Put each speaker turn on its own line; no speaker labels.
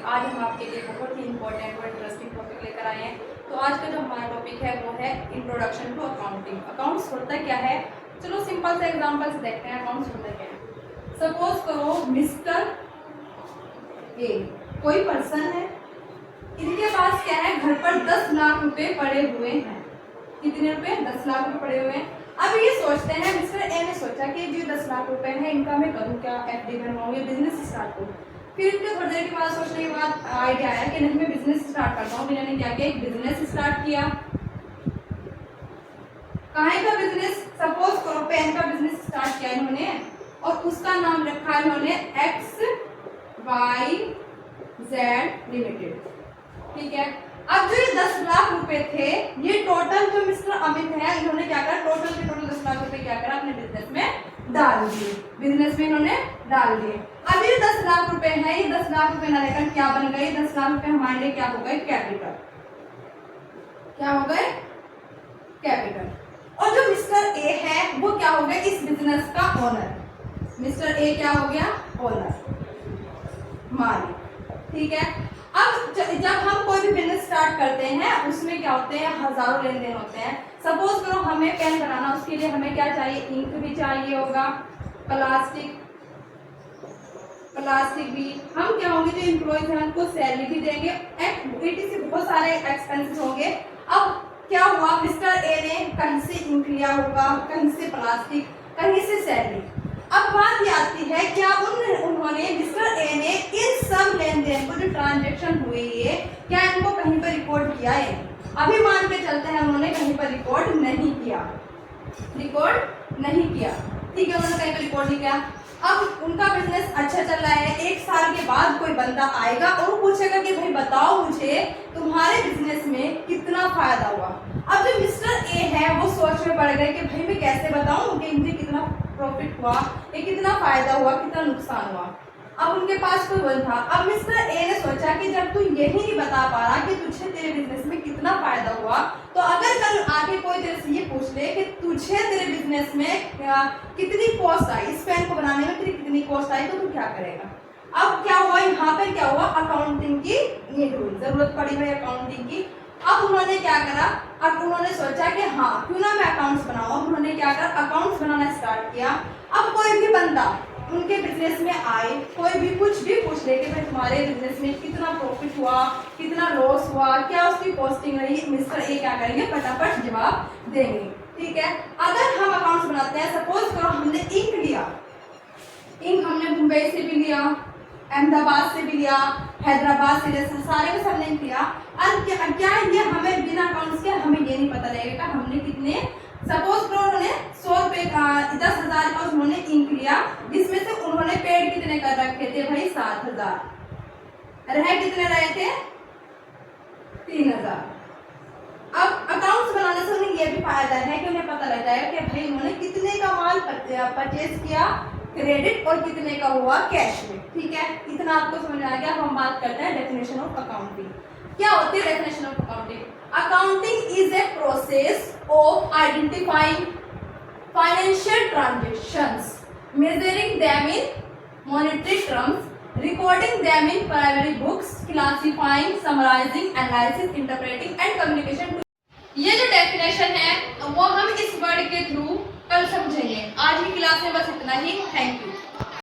आज हम आपके लिए बहुत ही इंपॉर्टेंट और इंटरेस्टिंग टॉपिक लेकर आए हैं। तो आज का जो हमारा टॉपिक है वो है इंट्रोडक्शन टू अकाउंटिंग। अकाउंट्स होता क्या है, चलो सिंपल से एग्जांपल से देखते हैं अकाउंट्स होता क्या है। सपोज करो मिस्टर ए कोई पर्सन है, इनके पास क्या है, घर पर 10 लाख रुपए पड़े हुए हैं। कितने रुपए? 10 लाख रुपए पड़े हुए हैं। अब ये सोचते हैं, मिस्टर ए ने सोचा कि जो 10 लाख रुपए हैं इनका मैं करूँ क्या, एफडी बनवाऊँ या बिजनेस स्टार्ट करूँ। फिर इनके थोड़ी देर के बाद सोचने के बाद आइडिया आया कि नहीं मैं बिजनेस स्टार्ट करता हूँ। इन्होंने क्या किया, एक बिजनेस स्टार्ट किया। कहाँ का बिजनेस? सपोज करो पेन का बिजनेस स्टार्ट किया इन्होंने और उसका नाम रखा इन्होंने XYZ लिमिटेड। ठीक है। अब जो ये 10 लाख रुपए थे, ये टोटल जो मिस्टर अमित है इन्होंने क्या करा, टोटल के टोटल 10 लाख रुपए क्या करा, अपने बिजनेस में डाल दिए। बिजनेस में इन्होंने डाल दिए। अब ये 10 लाख रुपए है, ये 10 लाख रुपए ना लेकर क्या बन गए, 10 लाख रुपए हमारे लिए क्या हो गए, कैपिटल। क्या हो गए? कैपिटल। और जो मिस्टर ए है वो क्या हो गया, इस बिजनेस का ओनर। मिस्टर ए क्या हो गया, ओनर, मालिक। ठीक है। अब जब हम कोई भी बिजनेस स्टार्ट करते हैं उसमें क्या होते हैं, हजारों लेन देन होते हैं। सपोज करो हमें पेन बनाना, उसके लिए हमें क्या चाहिए, इंक भी चाहिए होगा, प्लास्टिक भी। हम क्या होंगे, जो एम्प्लॉयज हैं उनको सैलरी भी देंगे, ETC बहुत सारे एक्सपेंसेस होंगे। अब क्या हुआ, मिस्टर ए ने कहीं से इंक लिया होगा, कहीं से प्लास्टिक, कहीं से सैलरी। अब बात ये आती है, क्या उन्होंने मिस्टर ए ने इन सब लेन देन को जो ट्रांजेक्शन हुई है क्या इनको कहीं पर रिकॉर्ड किया है? अभी मान के चलते हैं उन्होंने कहीं पर रिकॉर्ड नहीं किया। ठीक है, उन्होंने कहीं पर रिकॉर्ड नहीं किया। अब उनका बिजनेस अच्छा चल रहा है, 1 साल के बाद कोई बंदा आएगा और पूछेगा कि भाई बताओ मुझे तुम्हारे बिजनेस में कितना फायदा हुआ। अब जो मिस्टर ए है वो सोच में पड़ गए कि भाई मैं कैसे बताऊं कि मुझे कितना प्रॉफिट हुआ, ये कितना फायदा हुआ, कितना नुकसान हुआ। अब उनके पास कोई वन था। अब मिस्टर ए ने सोचा कि जब तू यही नहीं बता पा रहा कि तुझे तेरे बिजनेस में कितना फायदा हुआ, तो अगर कल आके कोई तेरे से ये पूछ ले कि तुझे तेरे बिजनेस में कितनी कॉस्ट आई, इस पेन को बनाने में तेरी कितनी कॉस्ट आई, तो तू क्या करेगा? अब क्या हुआ, यहाँ पे क्या हुआ, अकाउंटिंग की नीड हुई, जरूरत पड़ी हुई अकाउंटिंग की। अब उन्होंने क्या करा, अब उन्होंने सोचा कि हाँ क्यों ना मैं अकाउंट्स बनाऊं। उन्होंने क्या करा, अकाउंट्स बनाना स्टार्ट किया। अब कोई भी बंदा उनके बिजनेस में आए, कोई भी कुछ भी पूछ ले कि भाई तुम्हारे बिजनेस में कितना प्रॉफिट हुआ, कितना लॉस हुआ, क्या उसकी कॉस्टिंग रही, मिस्टर ए क्या करेंगे, फटाफट जवाब देंगे। ठीक है। अगर हम अकाउंट्स बनाते हैं, सपोज करो हमने इंक लिया, इंक हमने मुंबई से भी लिया, अहमदाबाद से भी लिया, हैदराबाद से लिया, सारे में सब नहीं किया। अब क्या ये हमें बिना अकाउंट्स के हमें ये नहीं पता लगेगा हमने कितने, सपोज करो उन्होंने 100 रुपए का 10,000 का उन्होंने इंक लिया, जिसमें से उन्होंने पेड़ कितने कर रखे थे भाई, 7,000, रह कितने रहे थे, 3,000। अब अकाउंट्स बनाने से उन्हें यह भी फायदा है कि उन्हें पता लग जाएगा कि भाई उन्होंने कितने का माल परचेज किया क्रेडिट और कितने का हुआ कैश में। ठीक है, इतना आपको समझ आ गया। हम बात करते हैं डेफिनेशन ऑफ अकाउंटिंग। क्या होती है definition of accounting? Accounting is a process of identifying financial transactions, measuring them in monetary terms, recording them in primary books, classifying, summarizing, analysis, interpreting and communication. ये जो डेफिनेशन है वो हम इस word के थ्रू कल समझेंगे। आज की क्लास में बस इतना ही। Thank you.